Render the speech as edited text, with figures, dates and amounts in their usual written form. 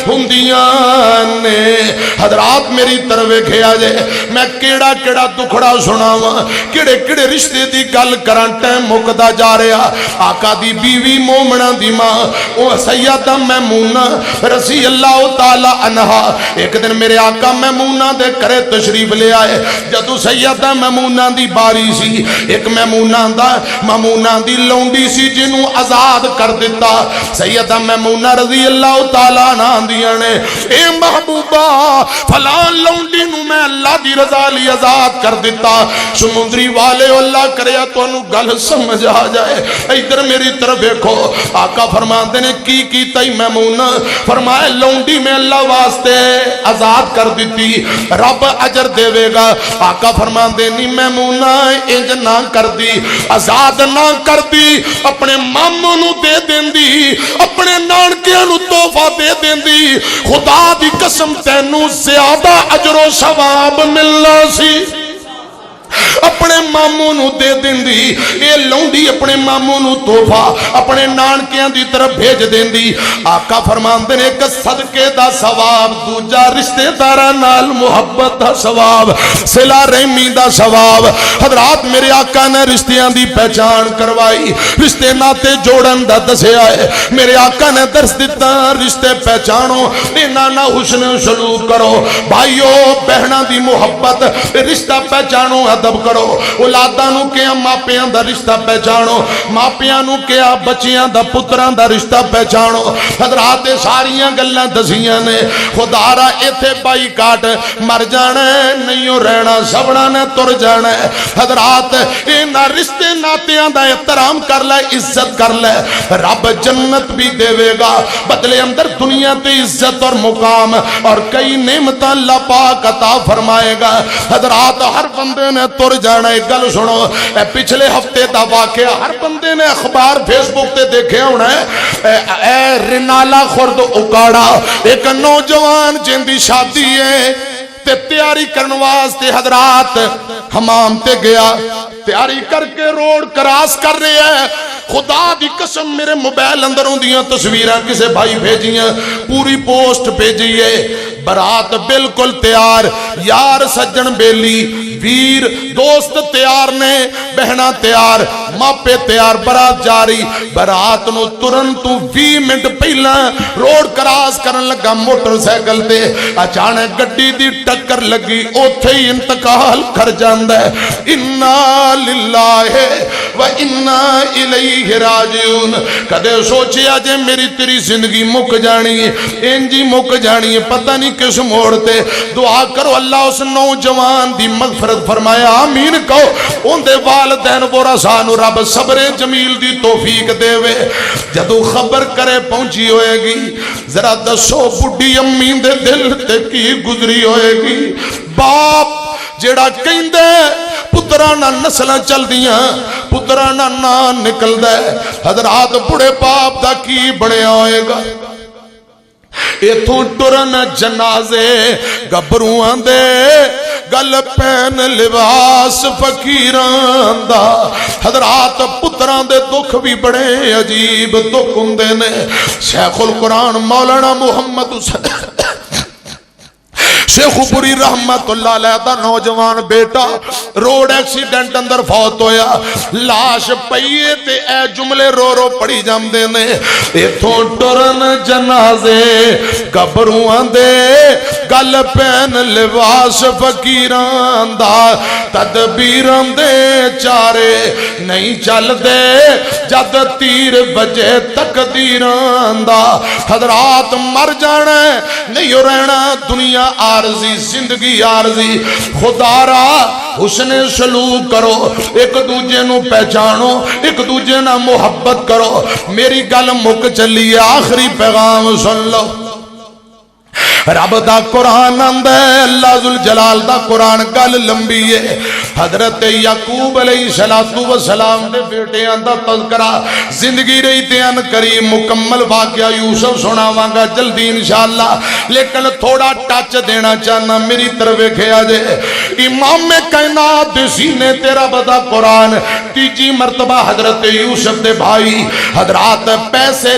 ہوندیاں نے۔ حضرات میری طرف ویکھیا جے، میں کیڑا کیڑا دکھڑا سناواں، کیڑے کیڑے رشتے دی گل کران، ٹائم مکدا جا رہا۔ آقا دی بیوی مومنہ دی ماں او سیدہ میمونہ رضی اللہ تعالی عنہا، ایک دن میرے آقا میمونہ دے کرے تشریف لے آئے۔ جدو سیدہ میمونہ دی باری سی، ایک میمونہ دی لونڈی سی جنوں آزاد کر دیتا۔ سیدہ میمونہ رضی اللہ تعالی عنہ دیاں نے، اے محبوبہ فلان لونڈی نو میں اللہ دی رضا لی آزاد کر دیتا۔ سمندری والے اللہ کریا تو انو گل سمجھ آ جائے، ادھر میری طرف دیکھو۔ آقا فرماتے نے کی تئی میمونہ؟ فرمائے لونڈی میں اللہ واسطے آزاد کر دیتی، رب اجر دے گا۔ آقا فرماتے نہیں میمونہ انج نہ کر دی، آزاد نہ کر دی، اپنے ماموں نو دے دین دی، اپنے نانکیاں نو تحفہ دے دین دی، خدا دی قسم تینوں زیادہ اجر و ثواب ملنا سی۔ اپنے ماموں نو دے دین دی، اے لونڈی اپنے ماموں نو تحفہ اپنے نانکیاں دی طرف بھیج دین دی۔ آقا فرماندے نے ایک صدقے دا ثواب، دوجا رشتے داراں نال محبت دا ثواب، صلہ رحمی دا ثواب۔ حضرات میرے آقا نے رشتیاں دی پہچان کروائی، رشتے ناتے جوڑن دا دسیا ہے۔ میرے آقا نے درس دیتا رشتے پہچانو، نانا حسن سلوک کرو، بھائیو بہناں دی محبت، رشتہ پہچانو، ادب کرو، اولاداں نو کیا ماپیاں دا رشتہ پہچانو، ماپیاں نو کیا بچیاں دا پتراں دا رشتہ پہچانو۔ حضرات ساریاں گلاں دسیاں نے، خدا را ایتھے بائی کاٹ مر جانا ہے، نہیں رہنا، سبڑا نے تر جانا ہے۔ حضرات انہاں رشتے ناتیاں دا احترام کر لے، عزت کر لے، رب جنت بھی دے گا، بدلے اندر دنیا تے عزت اور مقام اور کئی نعمتاں اللہ پاک عطا فرمائے گا۔ حضرات ہر بندے نے تر جانا۔ ایک گل سنو، اے پچھلے ہفتے دا واقعہ ہر بندے نے اخبار فیس بک تے دیکھے ہونا ہے۔ اے رنالا خورد اکاڑا ایک نوجوان جن دی شادی ہے تے تیاری کرن واسطے حضرات حمام تے گیا، تیاری کر کے روڈ کراس کر رہے ہیں۔ خدا دی قسم میرے موبائل اندر ہوندیاں تصویراں کسے بھائی بھیجیاں، پوری پوسٹ بھیجیے، برات بالکل تیار، یار سجن بیلی ویر دوست تیار نے، بہنا تیار، ماپے تیار، برات جاری۔ برات نو ترنتو 20 منٹ پہلا روڈ کراس کرن لگا موٹر سائیکل تے، اچانک گڈی دی ٹکر لگی، اوتھے ہی انتقال کر جاندا ہے۔ انا للہ و انا الیہ راجعون۔ کدے سوچیا جے میری تیری زندگی مک جانی ہے، انجی مک جانی ہے، پتہ نہیں کس موڑ تے۔ دعا کرو اللہ اس نوجوان دی مغفرت فرمایا، آمین کہو، ان دے والدین ورثاء نو رب صبر جمیل دی توفیق دے وے۔ جدو خبر کرے پہنچی ہوئے گی، ذرا دسو بڈی امی دے دل تے کی گزری ہوئے گی۔ باپ جیڑا کہندے پترانا نسلہ چل دیاں، پترانا نان نکل دے، حضرات بڑے باپ دا کی بڑے ہوئے گا۔ ایتھوں ٹرن جنازے گبروان دے، گل پین لباس فقیران دا۔ حضرات پتران دے دکھ بھی بڑے عجیب دکھ ہوندے نے۔ شیخ القرآن مولانا محمد شیخ پوری رحمت اللہ علیہ دا نوجوان بیٹا روڈ ایکسیڈنٹ اندر فوت ہویا، لاش پئیے تے اے جملے رو رو پڑی جام دے نے، ایتھوں ٹرن جنازے گبروان دے، گل پین لباس فقیران دا، تدبیران دے چارے نہیں چل دے، جد تیر بجے تقدیران دا۔ حضرات مر جانا نہیں رہنا، دنیا عارضی، زندگی عارضی۔ خدا را حسن سلوک کرو، ایک دوجے نو پہچانو، ایک دوجے نا محبت کرو۔ میری گل مک چلی، آخری پیغام سن لو۔ رب دا قرآن اندے، اللہ ذوالجلال دا قرآن گل لمبی ہے۔ حضرت یعقوب علیہ السلام دے بیٹے اندہ تذکرہ زندگی رہی تیان کریم مکمل واقعہ یوسف سناواں گا جلدی انشاءاللہ، لیکن تھوڑا ٹچ دینا چاہنا میری طرف کھیا جے۔ امام کائنات سینے تیرا بدا قرآن تیجی مرتبہ حضرت یوسف دے بھائی حضرات پیسے